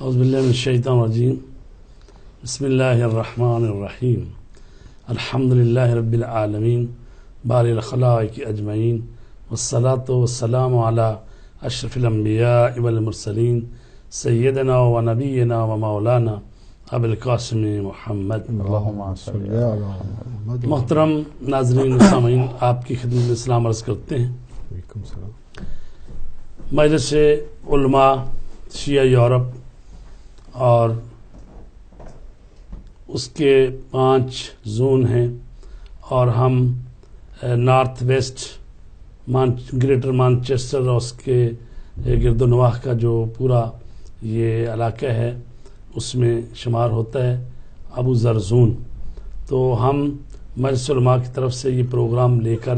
اعوذ باللہ من الشیطان الرجیم بسم اللہ الرحمن الرحیم الحمد للہ رب العالمین باری الخلائق اجمعین والصلاة والسلام علی اشرف الانبیاء والمرسلین سیدنا و نبینا و مولانا ابو القاسم محمد اللہم صلی علی محمد۔ محترم ناظرین و سامعین، آپ کی خدمت میں سلام عرض کرتے ہیں۔ وعلیکم السلام۔ مجلس علماء شیعہ یورپ اور اس کے 5 زون ہیں، اور ہم نارتھ ویسٹ گریٹر مانچسٹر اور اس کے گرد و نواح کا جو پورا یہ علاقہ ہے اس میں شمار ہوتا ہے ابو ذر زون۔ تو ہم مجلس علماء کی طرف سے یہ پروگرام لے کر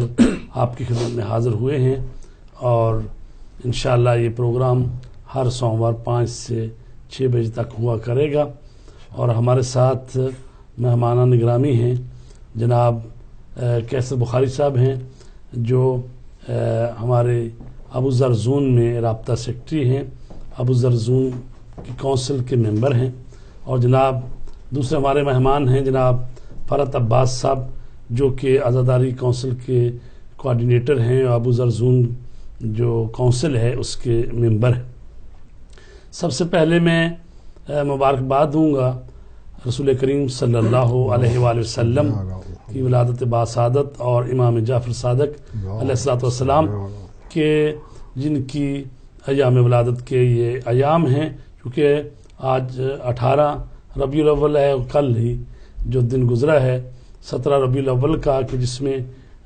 آپ کی خدمت میں حاضر ہوئے ہیں، اور انشاءاللہ یہ پروگرام ہر سوموار 5 سے 6 بجے تک ہوا کرے گا، اور ہمارے ساتھ مہمانان نگرامی ہیں جناب کیسر بخاری صاحب ہیں، جو ہمارے ابو ذر زون میں رابطہ سیکرٹری ہیں، ابو ذر زون کی کونسل کے ممبر ہیں، اور جناب دوسرے ہمارے مہمان ہیں جناب فرحت عباس صاحب، جو کہ عزاداری کونسل کے کوآرڈینیٹر ہیں، اور ابو ذر زون جو کونسل ہے اس کے ممبر ہیں۔ سب سے پہلے میں مبارکباد دوں گا رسول کریم صلی اللہ علیہ وآلہ وسلم کی ولادت باسعادت اور امام جعفر صادق علیہ السلام کے، جن کی ایام ولادت کے یہ ایام ہیں، کیونکہ آج 18 ربیع الاول ہے، کل ہی جو دن گزرا ہے 17 ربیع الاول کا، کہ جس میں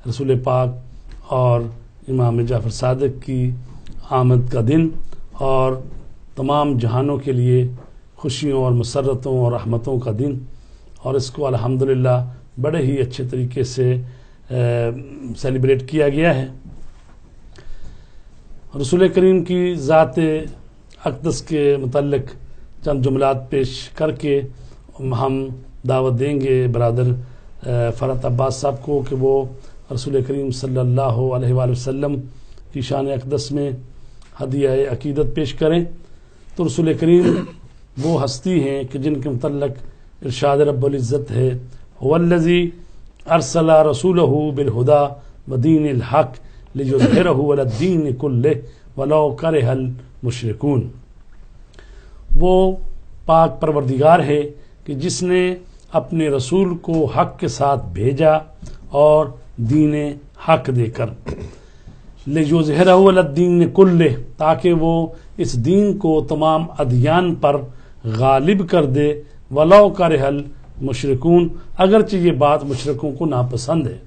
رسول پاک اور امام جعفر صادق کی آمد کا دن، اور تمام جہانوں کے لیے خوشیوں اور مسرتوں اور رحمتوں کا دن، اور اس کو الحمدللہ بڑے ہی اچھے طریقے سے سیلیبریٹ کیا گیا ہے۔ رسول کریم کی ذات اقدس کے متعلق چند جملات پیش کر کے ہم دعوت دیں گے برادر فرحت عباس صاحب کو کہ وہ رسول کریم صلی اللہ علیہ وآلہ وسلم کی شان اقدس میں ہدیہ عقیدت پیش کریں۔ تو رسول کریم وہ ہستی ہیں کہ جن کے متعلق ارشاد رب العزت ہے، هو الذی ارسل رسولہ بالہدی ودین الحق لیظہرہ علی الدین کلہ ولو کرہ المشرکون۔ وہ پاک پروردگار ہے کہ جس نے اپنے رسول کو حق کے ساتھ بھیجا اور دین حق دے کر، لیظہرہ علی الدین کلہ، تاکہ وہ اس دین کو تمام ادیان پر غالب کر دے، ولو کرہ المشرکون، اگرچہ یہ بات مشرکوں کو ناپسند ہے۔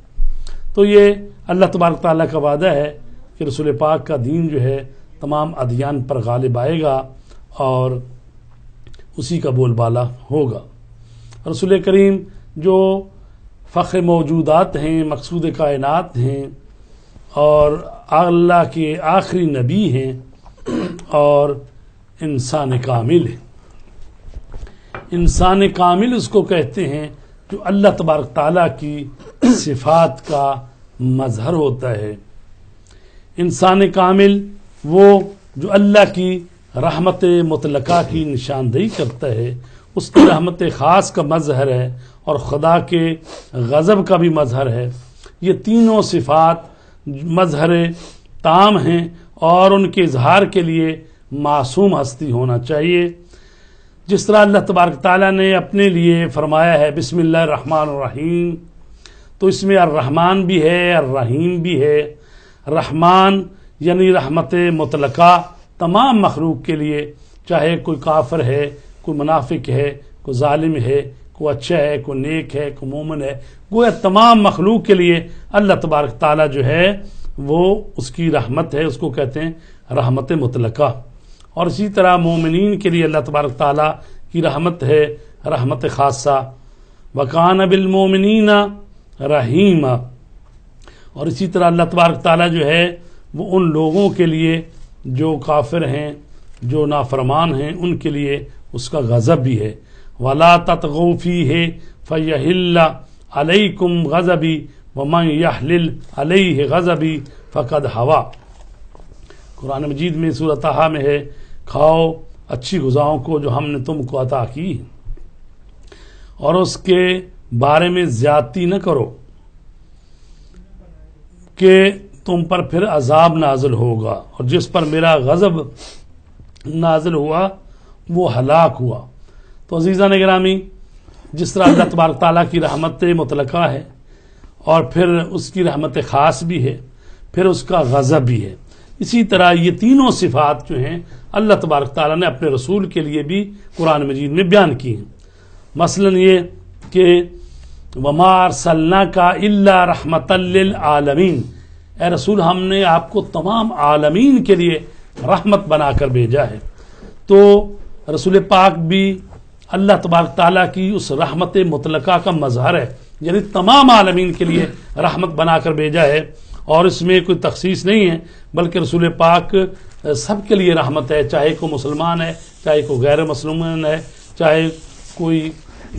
تو یہ اللہ تبارک تعالیٰ کا وعدہ ہے کہ رسول پاک کا دین جو ہے تمام ادیان پر غالب آئے گا اور اسی کا بول بالا ہوگا۔ رسول کریم جو فخر موجودات ہیں، مقصود کائنات ہیں، اور اللہ کے آخری نبی ہیں، اور انسان کامل ہے۔ انسان کامل اس کو کہتے ہیں جو اللہ تبارک تعالیٰ کی صفات کا مظہر ہوتا ہے۔ انسان کامل وہ جو اللہ کی رحمت مطلقہ کی نشاندہی کرتا ہے، اس کی رحمت خاص کا مظہر ہے، اور خدا کے غضب کا بھی مظہر ہے۔ یہ تینوں صفات مظہر تام ہیں، اور ان کے اظہار کے لیے معصوم ہستی ہونا چاہیے۔ جس طرح اللہ تبارک تعالیٰ نے اپنے لیے فرمایا ہے بسم اللہ الرحمن الرحیم، تو اس میں الرحمن بھی ہے، الرحیم بھی ہے۔ رحمان یعنی رحمت مطلقہ تمام مخلوق کے لیے، چاہے کوئی کافر ہے، کوئی منافق ہے، کوئی ظالم ہے، کوئی اچھا ہے، کوئی نیک ہے، کوئی مومن ہے، گویا تمام مخلوق کے لیے اللہ تبارک تعالیٰ جو ہے وہ اس کی رحمت ہے، اس کو کہتے ہیں رحمت مطلقہ۔ اور اسی طرح مومنین کے لیے اللہ تبارک تعالیٰ کی رحمت ہے رحمت خاصہ، وَكَانَ بِالْمُؤْمِنِينَ رَحِيمًا۔ اور اسی طرح اللہ تبارک تعالیٰ جو ہے وہ ان لوگوں کے لیے جو کافر ہیں، جو نافرمان ہیں، ان کے لیے اس کا غضب بھی ہے۔ وَلَا تَطْغَوْا فِيهِ فَيَحِلَّ عَلَيْكُمْ غَضَبِي وَمَنْ يَحْلِلْ عَلَيْهِ غَضَبِي فَقَدْ هَوَىٰ۔ قرآن مجید میں سورۃ طٰہٰ میں ہے، کھاؤ اچھی غذاؤں کو جو ہم نے تم کو عطا کی، اور اس کے بارے میں زیادتی نہ کرو کہ تم پر پھر عذاب نازل ہوگا، اور جس پر میرا غضب نازل ہوا وہ ہلاک ہوا۔ تو عزیزان گرامی، جس طرح اللہ تبارک تعالیٰ کی رحمت مطلقہ ہے اور پھر اس کی رحمت خاص بھی ہے، پھر اس کا غضب بھی ہے، اسی طرح یہ تینوں صفات جو ہیں اللہ تبارک تعالیٰ نے اپنے رسول کے لیے بھی قرآن مجید میں بیان کی ہیں۔ مثلا یہ کہ وما ارسلناک الا رحمۃ للعالمین، اے رسول ہم نے آپ کو تمام عالمین کے لیے رحمت بنا کر بھیجا ہے۔ تو رسول پاک بھی اللہ تبارک تعالیٰ کی اس رحمت مطلقہ کا مظہر ہے، یعنی تمام عالمین کے لیے رحمت بنا کر بھیجا ہے، اور اس میں کوئی تخصیص نہیں ہے، بلکہ رسول پاک سب کے لیے رحمت ہے، چاہے کوئی مسلمان ہے، چاہے کوئی غیر مسلمان ہے، چاہے کوئی،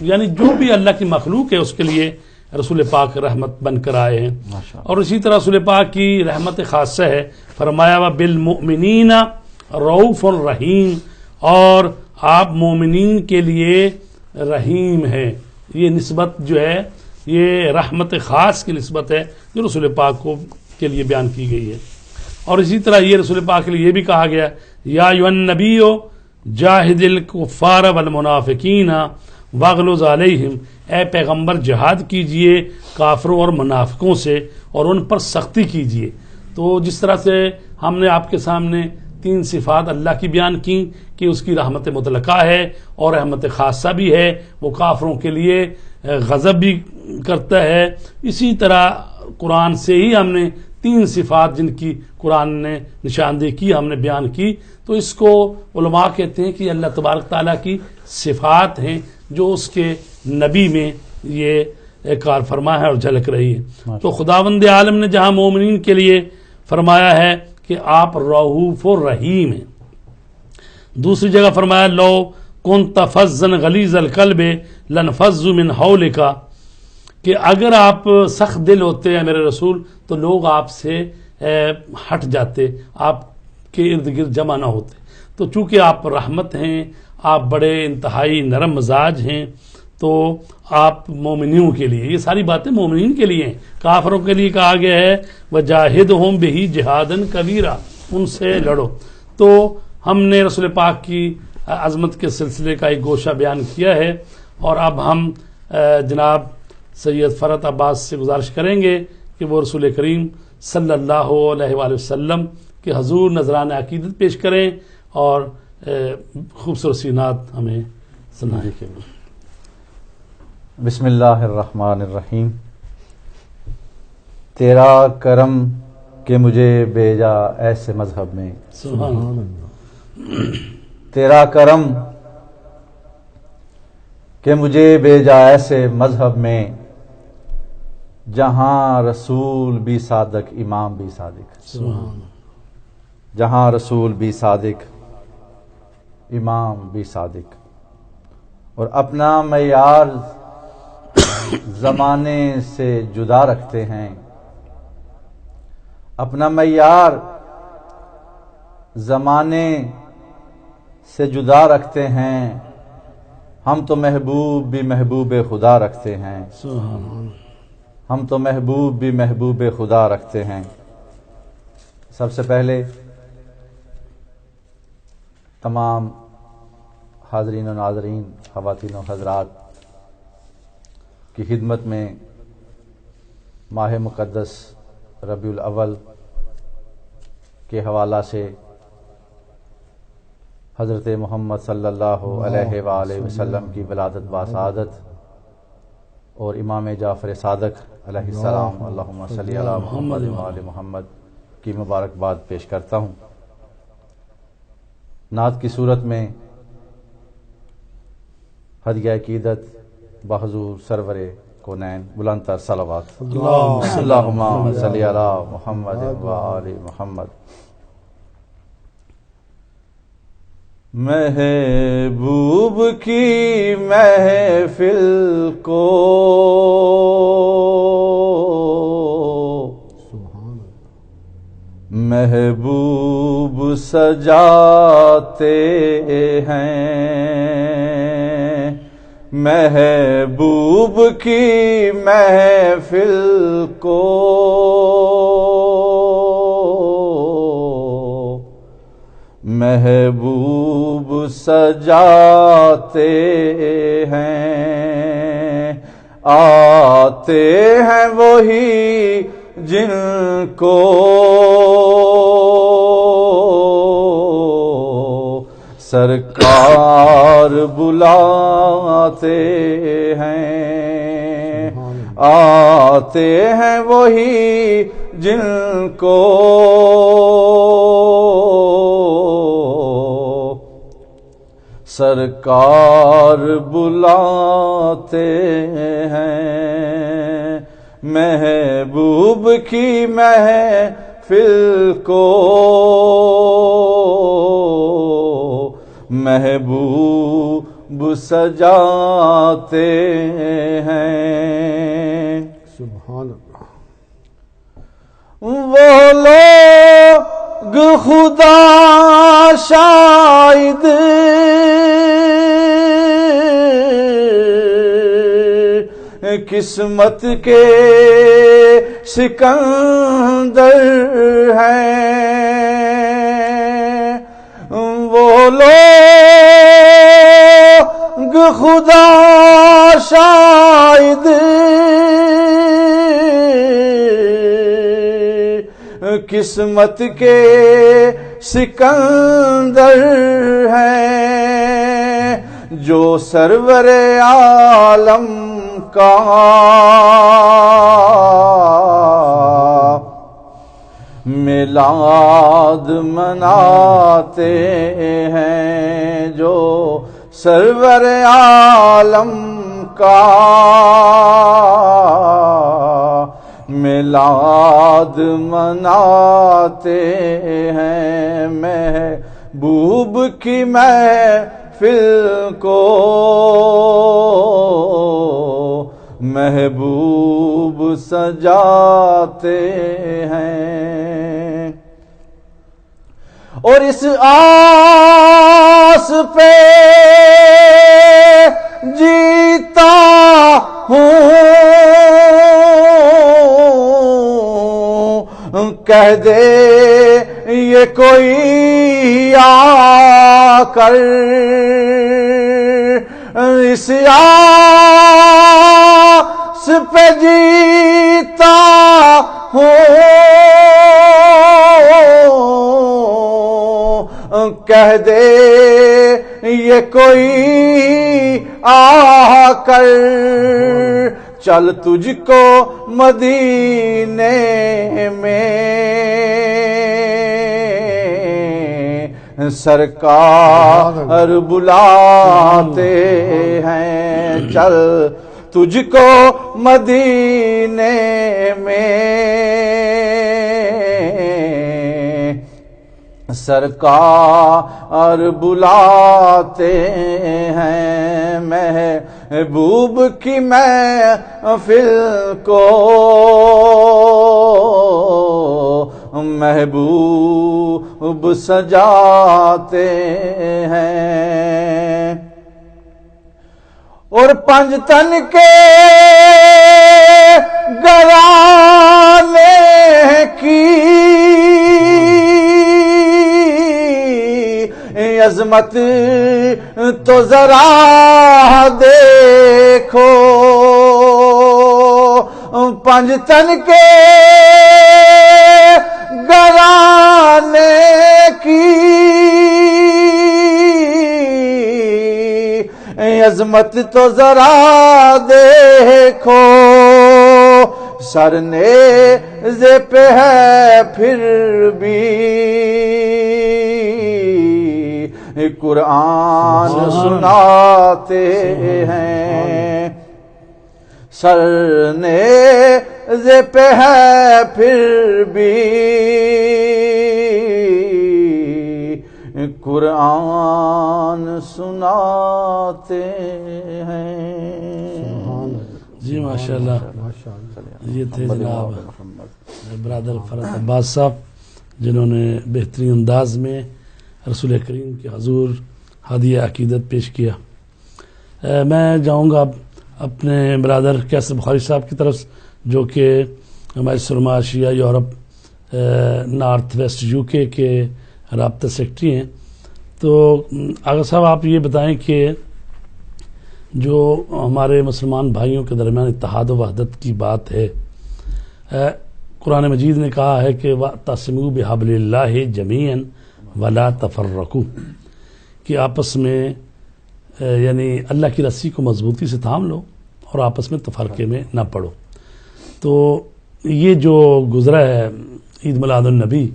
یعنی جو بھی اللہ کی مخلوق ہے اس کے لیے رسول پاک رحمت بن کر آئے ہیں۔ اور اسی طرح رسول پاک کی رحمت خاصہ ہے، فرمایا وَبِالْمُؤْمِنِينَ رؤوف الرحیم، اور آپ مومنین کے لیے رحیم ہے۔ یہ نسبت جو ہے یہ رحمت خاص کی نسبت ہے جو رسول پاک کو کے لیے بیان کی گئی ہے۔ اور اسی طرح یہ رسول پاک کے لیے یہ بھی کہا گیا یا ایھا النبی جاہد الکفار والمنافقین واغلظ علیہم، اے پیغمبر جہاد کیجئے کافروں اور منافقوں سے اور ان پر سختی کیجئے۔ تو جس طرح سے ہم نے آپ کے سامنے تین صفات اللہ کی بیان کی کہ اس کی رحمت مطلقہ ہے اور رحمت خاصہ بھی ہے، وہ کافروں کے لیے غضب بھی کرتا ہے، اسی طرح قرآن سے ہی ہم نے تین صفات جن کی قرآن نے نشاندہی کی ہم نے بیان کی، تو اس کو علماء کہتے ہیں کہ اللہ تبارک تعالیٰ کی صفات ہیں جو اس کے نبی میں یہ کار فرما ہے اور جھلک رہی ہے۔ تو خداوند عالم نے جہاں مومنین کے لیے فرمایا ہے کہ آپ رؤوف الرحیم ہیں، دوسری جگہ فرمایا لو کنت فظا غلیظ القلب لانفضوا من حولک، کہ اگر آپ سخت دل ہوتے ہیں میرے رسول تو لوگ آپ سے ہٹ جاتے، آپ کے ارد گرد جمع نہ ہوتے۔ تو چونکہ آپ رحمت ہیں، آپ بڑے انتہائی نرم مزاج ہیں، تو آپ مومنین کے لیے، یہ ساری باتیں مومنین کے لیے ہیں۔ کافروں کے لیے کہا گیا ہے وجاہدہم بہ جہادا کبیرا، ان سے لڑو۔ تو ہم نے رسول پاک کی عظمت کے سلسلے کا ایک گوشہ بیان کیا ہے، اور اب ہم جناب سید فرحت عباس سے گزارش کریں گے کہ وہ رسول کریم صلی اللہ علیہ وآلہ وسلم کے حضور نذران عقیدت پیش کریں اور خوبصورت سی نعت ہمیں سنائیں۔ بسم اللہ الرحمن الرحیم۔ تیرا کرم کہ مجھے بھیجا ایسے مذہب میں، سبحان اللہ۔ تیرا کرم کہ مجھے بھیجا ایسے مذہب میں، جہاں رسول بھی صادق امام بھی صادق، سبحان اللہ۔ جہاں رسول بھی صادق امام بھی صادق، اور اپنا معیار زمانے سے جدا رکھتے ہیں، اپنا معیار زمانے سے جدا رکھتے ہیں، ہم تو محبوب بھی محبوب خدا رکھتے ہیں، سبحان اللہ۔ ہم تو محبوب بھی محبوب خدا رکھتے ہیں۔ سب سے پہلے تمام حاضرین و ناظرین، خواتین و حضرات کی خدمت میں ماہ مقدس ربیع الاول کے حوالہ سے حضرت محمد صلی اللہ علیہ وآلہ وسلم کی ولادت باسعادت اور امام جعفر صادق علیہ السلام اللہم صلی علی محمد وآل محمد کی مبارکباد پیش کرتا ہوں۔ نعت کی صورت میں ہدیہ عقیدت بحضور سرور کونین بلند تر صلوات اللہم صلی علی محمد وآل محمد۔ محبوب کی محفل کو محبوب سجاتے ہیں محبوب کی محفل کو، محبوب سجاتے ہیں، آتے ہیں وہی جن کو سرکار بلاتے ہیں، آتے ہیں وہی جن کو سرکار بلاتے ہیں، محبوب کی محفل کو محبوب سجاتے ہیں۔ سبحان اللہ۔ وہ لوگ خدا شاید قسمت کے سکندر ہیں، وہ لوگ خدا شاید قسمت کے سکندر ہیں، جو سرور عالم کا میلاد مناتے ہیں، جو سرور عالم کا میلاد مناتے ہیں، محبوب کی محفل کو محبوب سجاتے ہیں، اور اس آس پہ جیتا ہوں، کہہ دے یہ کوئی آ کر، اس آس پہ جیتا ہوں، کہہ دے یہ کوئی آ کر، چل تجھ کو مدینے میں سرکار بلاتے ہیں، چل تجھ کو مدینے میں سرکار بلاتے ہیں، محبوب کی محفل کو محبوب سجاتے ہیں، اور پنج تن کے گرانے کی عظمت تو ذرا دیکھو، پنج تن کے گرانے کی عظمت تو ذرا دیکھو، سر نیزے پہ ہے پھر بھی قرآن سناتے ہیں، سر نیزے پہ ہے پھر بھی قرآن سناتے ہیں۔ جی ماشاءاللہ، یہ تھے جناب برادر فرحت عباس صاحب جنہوں نے بہترین انداز میں رسول کریم کے حضور ہدیہ عقیدت پیش کیا۔ میں جاؤں گا اب اپنے برادر کیسر بخاری صاحب کی طرف، جو کہ ہمارے سرما شیعہ یورپ نارتھ ویسٹ یو کے رابطہ سیکرٹری ہیں۔ تو آغا صاحب آپ یہ بتائیں کہ جو ہمارے مسلمان بھائیوں کے درمیان اتحاد و وحدت کی بات ہے، قرآن مجید نے کہا ہے کہ وَاعْتَصِمُوا بِحَبْلِ اللَّهِ جَمِيعًا وَلَا تَفَرَّقُوا، کہ آپس میں یعنی اللہ کی رسی کو مضبوطی سے تھام لو اور آپس میں تفرقے میں نہ پڑو۔ تو یہ جو گزرا ہے عید میلاد النبی،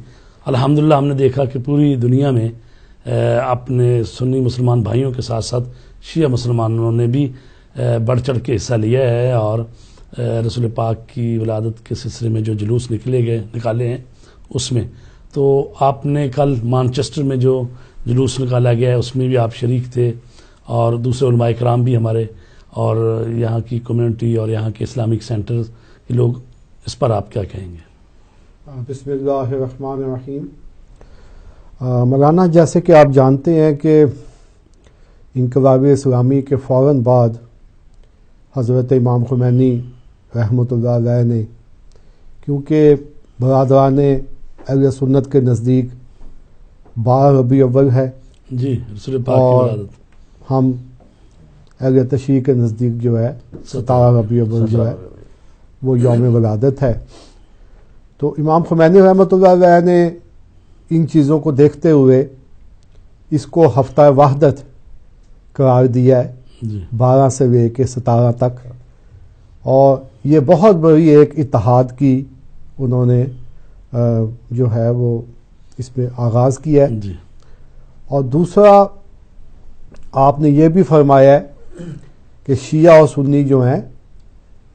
الحمدللہ ہم نے دیکھا کہ پوری دنیا میں اپنے سنی مسلمان بھائیوں کے ساتھ ساتھ شیعہ مسلمانوں نے بھی بڑھ چڑھ کے حصہ لیا ہے، اور رسول پاک کی ولادت کے سلسلے میں جو جلوس نکالے ہیں اس میں، تو آپ نے کل مانچسٹر میں جو جلوس نکالا گیا ہے اس میں بھی آپ شریک تھے، اور دوسرے علماء کرام بھی ہمارے، اور یہاں کی کمیونٹی اور یہاں کے اسلامک سینٹر کے لوگ، اس پر آپ کیا کہیں گے؟ بسم اللہ الرحمن الرحیم۔ مولانا، جیسے کہ آپ جانتے ہیں کہ انقلاب اسلامی کے فوراً بعد حضرت امام خمینی رحمۃ اللہ علیہ نے، کیونکہ برادران اہل سنت کے نزدیک 12 ربیع اول ہے جی رسول پاک کی ولادت، ہم اہل تشیع کے نزدیک جو ہے 17 ربیع اول جو ہے وہ یوم ولادت ہے، تو امام خمینی رحمۃ اللہ علیہ نے ان چیزوں کو دیکھتے ہوئے اس کو ہفتہ وحدت قرار دیا ہے، 12 سے لے کے 17 تک، اور یہ بہت بڑی ایک اتحاد کی انہوں نے جو ہے وہ اس میں آغاز کیا ہے۔ اور دوسرا آپ نے یہ بھی فرمایا ہے کہ شیعہ اور سنی جو ہیں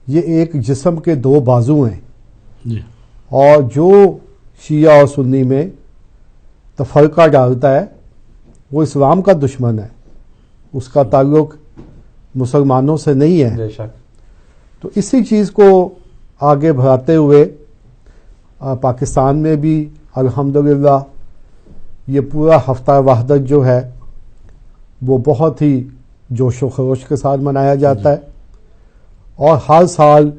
یہ ایک جسم کے 2 بازو ہیں، اور جو شیعہ اور سنی میں تفرقہ ڈالتا ہے وہ اسلام کا دشمن ہے، اس کا تعلق مسلمانوں سے نہیں ہے۔ بے شک۔ تو اسی چیز کو آگے بڑھاتے ہوئے پاکستان میں بھی الحمدللہ یہ پورا ہفتہ وحدت جو ہے وہ بہت ہی جوش و خروش کے ساتھ منایا جاتا ہے، اور ہر سال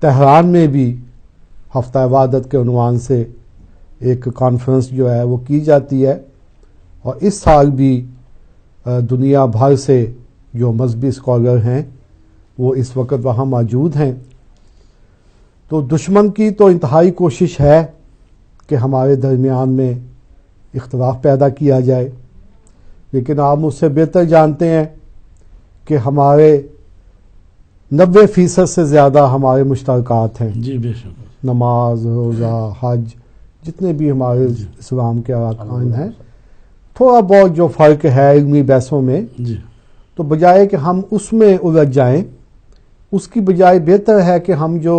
تہران میں بھی ہفتہ وحدت کے عنوان سے ایک کانفرنس جو ہے وہ کی جاتی ہے، اور اس سال بھی دنیا بھر سے جو مذہبی اسکالر ہیں وہ اس وقت وہاں موجود ہیں۔ تو دشمن کی تو انتہائی کوشش ہے کہ ہمارے درمیان میں اختلاف پیدا کیا جائے، لیکن آپ مجھ سے بہتر جانتے ہیں کہ ہمارے 90% سے زیادہ ہمارے مشترکات ہیں، جی بے شک، نماز، روزہ، حج، جتنے بھی ہمارے اسلام کے ارکان ہیں، تھوڑا بہت جو فرق ہے علمی بحثوں میں، تو بجائے کہ ہم اس میں الجھ جائیں، اس کی بجائے بہتر ہے کہ ہم جو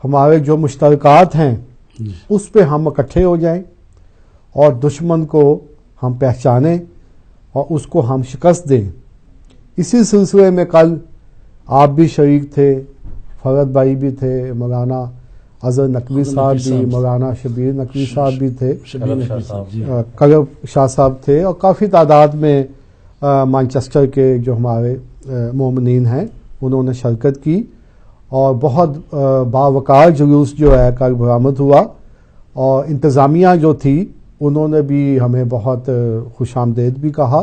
ہمارے جو مشترکات ہیں اس پہ ہم اکٹھے ہو جائیں اور دشمن کو ہم پہچانیں اور اس کو ہم شکست دیں۔ اسی سلسلے میں کل آپ بھی شریک تھے، فرد بھائی بھی تھے، مولانا اظہر نقوی صاحب بھی، مولانا شبیر نقوی صاحب بھی تھے، کرب شاہ صاحب تھے، اور کافی تعداد میں مانچسٹر کے جو ہمارے مومنین ہیں انہوں نے شرکت کی، اور بہت باوقار جلوس جو ہے کل برآمد ہوا، اور انتظامیہ جو تھی انہوں نے بھی ہمیں بہت خوش آمدید بھی کہا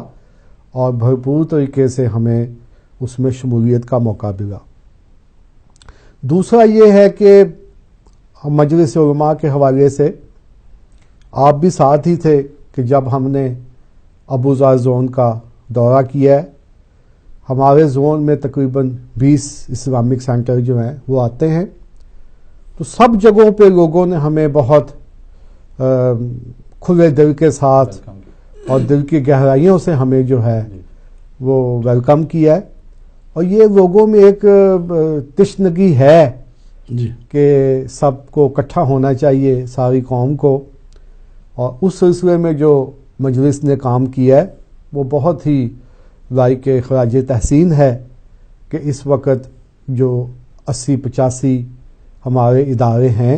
اور بھرپور طریقے سے ہمیں اس میں شمولیت کا موقع ملا۔ دوسرا یہ ہے کہ مجلس علماء کے حوالے سے آپ بھی ساتھ ہی تھے کہ جب ہم نے ابوذر زون کا دورہ کیا ہے، ہمارے زون میں تقریباً 20 اسلامک سینٹر جو ہیں وہ آتے ہیں، تو سب جگہوں پہ لوگوں نے ہمیں بہت کھلے دل کے ساتھ اور دل کی گہرائیوں سے ہمیں جو ہے وہ ویلکم کیا ہے، اور یہ لوگوں میں ایک تشنگی ہے کہ سب کو اکٹھا ہونا چاہیے، ساری قوم کو، اور اس سلسلے میں جو مجلس نے کام کیا ہے وہ بہت ہی لائق خراج تحسین ہے کہ اس وقت جو 80-85 ہمارے ادارے ہیں